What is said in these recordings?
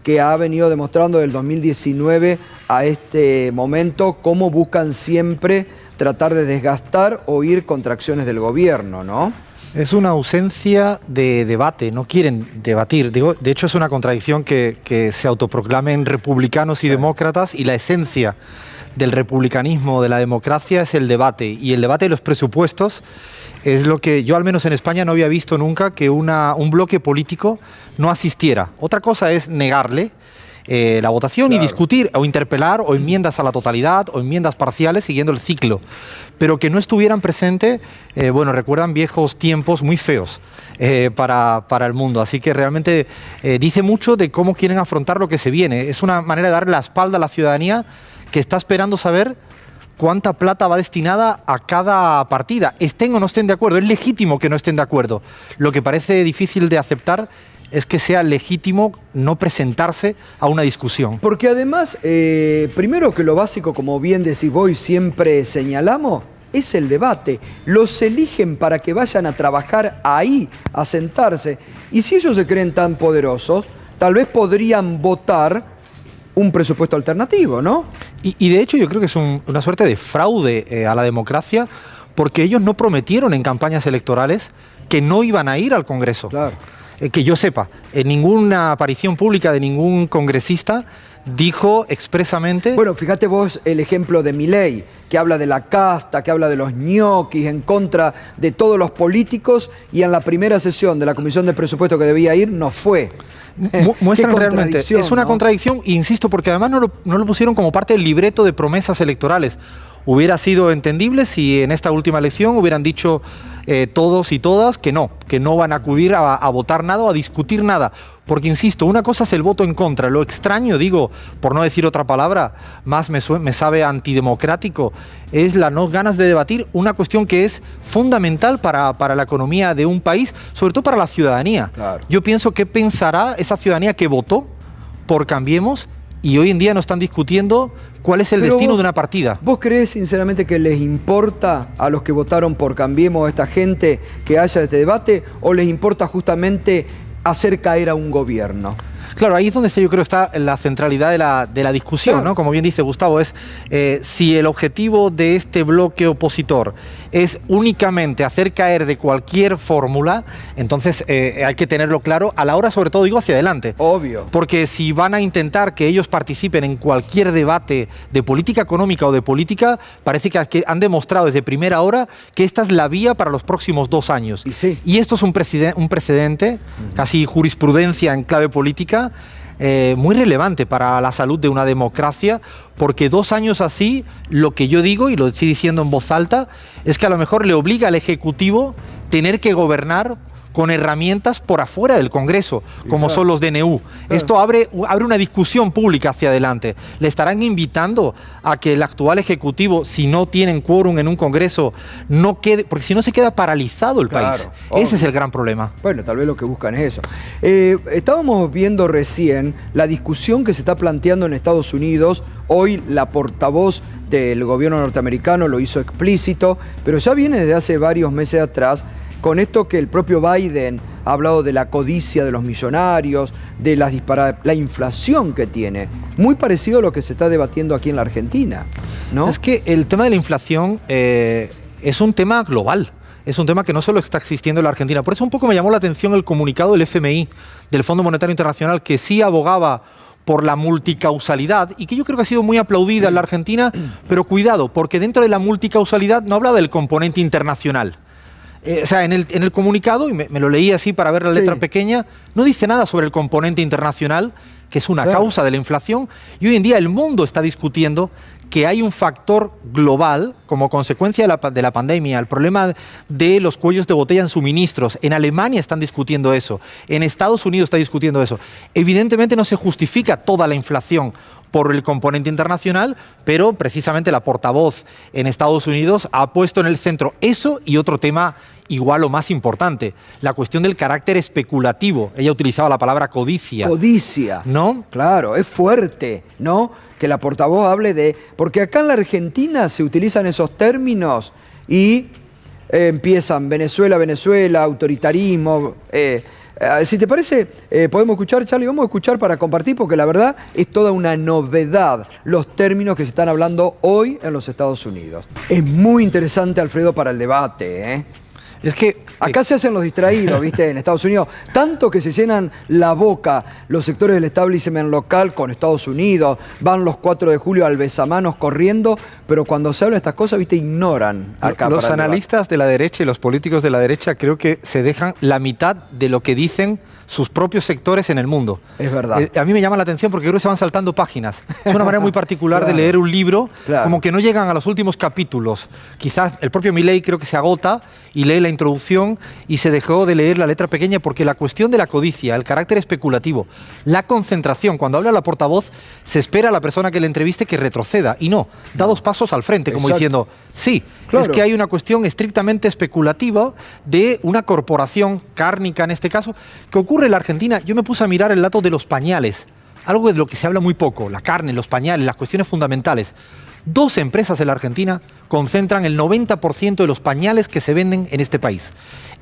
que ha venido demostrando del 2019 a este momento cómo buscan siempre tratar de desgastar o ir contra acciones del gobierno, ¿no? Es una ausencia de debate, no quieren debatir. Digo, de hecho, es una contradicción que se autoproclamen republicanos y demócratas, y la esencia del republicanismo, de la democracia, es el debate. Y el debate de los presupuestos es lo que yo, al menos en España, no había visto nunca, que un bloque político no asistiera. Otra cosa es negarle la votación, claro, y discutir o interpelar o enmiendas a la totalidad o enmiendas parciales siguiendo el ciclo, pero que no estuvieran presentes, bueno, recuerdan viejos tiempos muy feos para el mundo. Así que realmente dice mucho de cómo quieren afrontar lo que se viene. Es una manera de darle la espalda a la ciudadanía que está esperando saber cuánta plata va destinada a cada partida, estén o no estén de acuerdo. Es legítimo que no estén de acuerdo. Lo que parece difícil de aceptar es que sea legítimo no presentarse a una discusión. Porque además, primero que lo básico, como bien decís vos y siempre señalamos, es el debate. Los eligen para que vayan a trabajar ahí, a sentarse. Y si ellos se creen tan poderosos, tal vez podrían votar un presupuesto alternativo, ¿no? Y de hecho yo creo que es una suerte de fraude a la democracia, porque ellos no prometieron en campañas electorales que no iban a ir al Congreso. Claro. Que yo sepa, en ninguna aparición pública de ningún congresista dijo expresamente... Bueno, fíjate vos el ejemplo de Milei, que habla de la casta, que habla de los ñoquis, en contra de todos los políticos, y en la primera sesión de la Comisión de Presupuesto que debía ir, no fue. Muestran realmente, es una contradicción, insisto, porque además no lo pusieron como parte del libreto de promesas electorales. Hubiera sido entendible si en esta última elección hubieran dicho todos y todas que no van a acudir a votar nada o a discutir nada. Porque, insisto, una cosa es el voto en contra. Lo extraño, digo, por no decir otra palabra, más me sabe antidemocrático, es las no ganas de debatir una cuestión que es fundamental para la economía de un país, sobre todo para la ciudadanía. Claro. Yo pienso qué pensará esa ciudadanía que votó por Cambiemos y hoy en día no están discutiendo cuál es el destino de una partida. ¿Vos creés sinceramente que les importa a los que votaron por Cambiemos, a esta gente, que haya este debate, o les importa justamente hacer caer a un gobierno? Claro, ahí es donde yo creo está la centralidad de la discusión, claro, ¿no? Como bien dice Gustavo, es si el objetivo de este bloque opositor es únicamente hacer caer de cualquier fórmula, entonces hay que tenerlo claro a la hora, sobre todo, digo, hacia adelante. Obvio. Porque si van a intentar que ellos participen en cualquier debate de política económica o de política, parece que han demostrado desde primera hora que esta es la vía para los próximos 2 años. Y sí. Y esto es un precedente, casi jurisprudencia en clave política, muy relevante para la salud de una democracia, porque 2 años así, lo que yo digo, y lo estoy diciendo en voz alta, es que a lo mejor le obliga al Ejecutivo tener que gobernar con herramientas por afuera del Congreso, como son los DNU. Esto abre una discusión pública hacia adelante. Le estarán invitando a que el actual Ejecutivo, si no tienen quórum en un Congreso, no quede, porque si no se queda paralizado el país. Ese es el gran problema. Bueno, tal vez lo que buscan es eso. Estábamos viendo recién la discusión que se está planteando en Estados Unidos. Hoy la portavoz del gobierno norteamericano lo hizo explícito, pero ya viene desde hace varios meses atrás, con esto que el propio Biden ha hablado de la codicia de los millonarios, de la inflación que tiene. Muy parecido a lo que se está debatiendo aquí en la Argentina, ¿no? Es que el tema de la inflación es un tema global. Es un tema que no solo está existiendo en la Argentina. Por eso un poco me llamó la atención el comunicado del FMI, del Fondo Monetario Internacional, que sí abogaba por la multicausalidad y que yo creo que ha sido muy aplaudida en la Argentina, pero cuidado, porque dentro de la multicausalidad no habla del componente internacional. O sea, en el comunicado, y me lo leí así para ver la letra pequeña, no dice nada sobre el componente internacional, que es una causa de la inflación, y hoy en día el mundo está discutiendo que hay un factor global como consecuencia de la pandemia, el problema de los cuellos de botella en suministros. En Alemania están discutiendo eso, en Estados Unidos está discutiendo eso. Evidentemente no se justifica toda la inflación por el componente internacional, pero precisamente la portavoz en Estados Unidos ha puesto en el centro eso y otro tema igual o más importante, la cuestión del carácter especulativo. Ella utilizaba la palabra codicia. Codicia. ¿No? Claro, es fuerte, ¿no? Que la portavoz hable de... Porque acá en la Argentina se utilizan esos términos y empiezan Venezuela, autoritarismo. Si te parece, podemos escuchar, Charlie, vamos a escuchar para compartir, porque la verdad es toda una novedad los términos que se están hablando hoy en los Estados Unidos. Es muy interesante, Alfredo, para el debate, ¿eh? Es que acá se hacen los distraídos, ¿viste? En Estados Unidos. Tanto que se llenan la boca los sectores del establishment local con Estados Unidos. Van los 4 de julio al besamanos corriendo, pero cuando se hablan estas cosas, ¿viste? Ignoran acá. Los analistas de la derecha y los políticos de la derecha creo que se dejan la mitad de lo que dicen sus propios sectores en el mundo. Es verdad. A mí me llama la atención porque creo que se van saltando páginas. Es una manera muy particular Claro. de leer un libro, Claro. como que no llegan a los últimos capítulos. Quizás el propio Milei creo que se agota y lee la introducción y se dejó de leer la letra pequeña, porque la cuestión de la codicia, el carácter especulativo, la concentración, cuando habla la portavoz, se espera a la persona que le entreviste que retroceda, y no, da 2 pasos al frente, como Exacto. diciendo, sí, Claro. es que hay una cuestión estrictamente especulativa de una corporación cárnica, en este caso, que ocurre en la Argentina. Yo me puse a mirar el dato de los pañales, algo de lo que se habla muy poco, la carne, los pañales, las cuestiones fundamentales. 2 empresas en la Argentina concentran el 90% de los pañales que se venden en este país.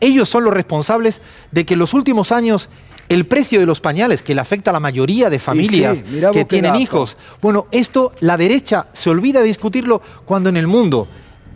Ellos son los responsables de que en los últimos años el precio de los pañales, que le afecta a la mayoría de familias sí, mirá vos que qué tienen dato. hijos, bueno, esto la derecha se olvida de discutirlo cuando en el mundo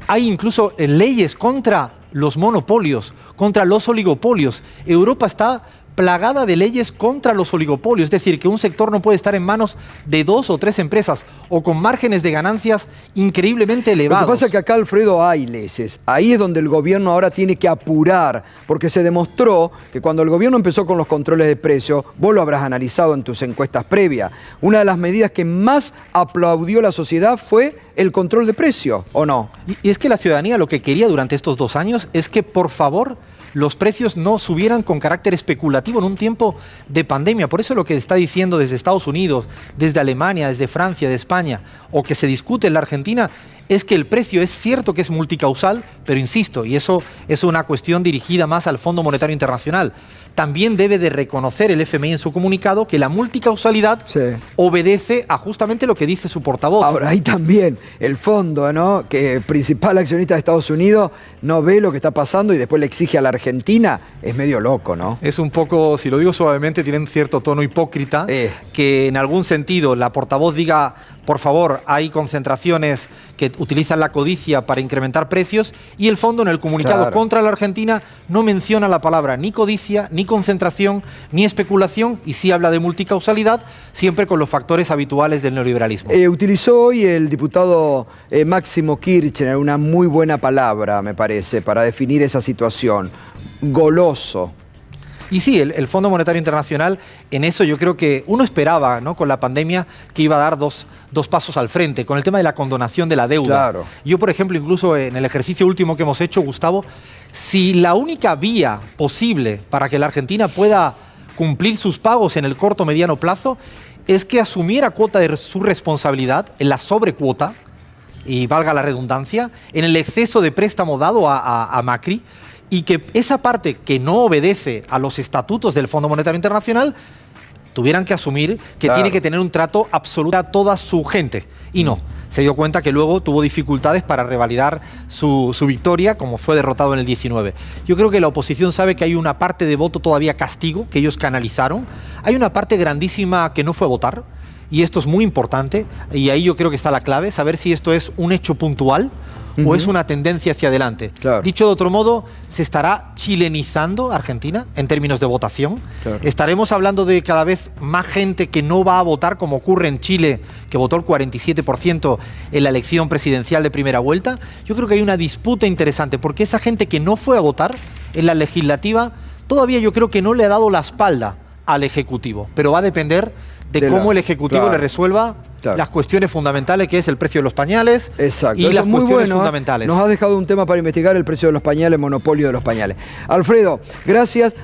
hay incluso leyes contra los monopolios, contra los oligopolios. Europa está plagada de leyes contra los oligopolios, es decir, que un sector no puede estar en manos de 2 o 3 empresas o con márgenes de ganancias increíblemente elevados. Lo que pasa es que acá, Alfredo, hay leyes. Ahí es donde el gobierno ahora tiene que apurar, porque se demostró que cuando el gobierno empezó con los controles de precios, vos lo habrás analizado en tus encuestas previas, una de las medidas que más aplaudió la sociedad fue el control de precios, ¿o no? Y es que la ciudadanía lo que quería durante estos 2 años es que, por favor, los precios no subieran con carácter especulativo en un tiempo de pandemia. Por eso lo que está diciendo desde Estados Unidos, desde Alemania, desde Francia, de España, o que se discute en la Argentina, es que el precio es cierto que es multicausal, pero insisto, y eso es una cuestión dirigida más al Fondo Monetario Internacional. También debe de reconocer el FMI en su comunicado que la multicausalidad Sí. obedece a justamente lo que dice su portavoz. Ahora, ahí también el fondo, ¿no? Que el principal accionista de Estados Unidos no ve lo que está pasando y después le exige a la Argentina, es medio loco, ¿no? Es un poco, si lo digo suavemente, tiene un cierto tono hipócrita, que en algún sentido la portavoz diga, por favor, hay concentraciones que utilizan la codicia para incrementar precios, y el fondo en el comunicado Claro. contra la Argentina no menciona la palabra ni codicia, ni concentración, ni especulación, y sí habla de multicausalidad, siempre con los factores habituales del neoliberalismo. Utilizó hoy el diputado Máximo Kirchner una muy buena palabra, me parece, para definir esa situación. Goloso. Y sí, el Fondo Monetario Internacional, en eso yo creo que uno esperaba, ¿no?, con la pandemia, que iba a dar dos pasos al frente, con el tema de la condonación de la deuda. Claro. Yo, por ejemplo, incluso en el ejercicio último que hemos hecho, Gustavo, si la única vía posible para que la Argentina pueda cumplir sus pagos en el corto o mediano plazo es que asumiera cuota de su responsabilidad en la sobrecuota, y valga la redundancia, en el exceso de préstamo dado a Macri, y que esa parte que no obedece a los estatutos del Fondo Monetario Internacional tuvieran que asumir que Claro. tiene que tener un trato absoluto a toda su gente. Y no, se dio cuenta que luego tuvo dificultades para revalidar su victoria, como fue derrotado en el 19. Yo creo que la oposición sabe que hay una parte de voto todavía castigo, que ellos canalizaron. Hay una parte grandísima que no fue a votar, y esto es muy importante, y ahí yo creo que está la clave, saber si esto es un hecho puntual o es una tendencia hacia adelante. Claro. Dicho de otro modo, ¿se estará chilenizando Argentina en términos de votación? Claro. ¿Estaremos hablando de cada vez más gente que no va a votar, como ocurre en Chile, que votó el 47% en la elección presidencial de primera vuelta? Yo creo que hay una disputa interesante, porque esa gente que no fue a votar en la legislativa, todavía yo creo que no le ha dado la espalda al Ejecutivo, pero va a depender de cómo el Ejecutivo Claro. le resuelva las cuestiones fundamentales, que es el precio de los pañales. Exacto. Y Eso las es muy cuestiones bueno, fundamentales. Nos ha dejado un tema para investigar: el precio de los pañales, monopolio de los pañales. Alfredo, gracias.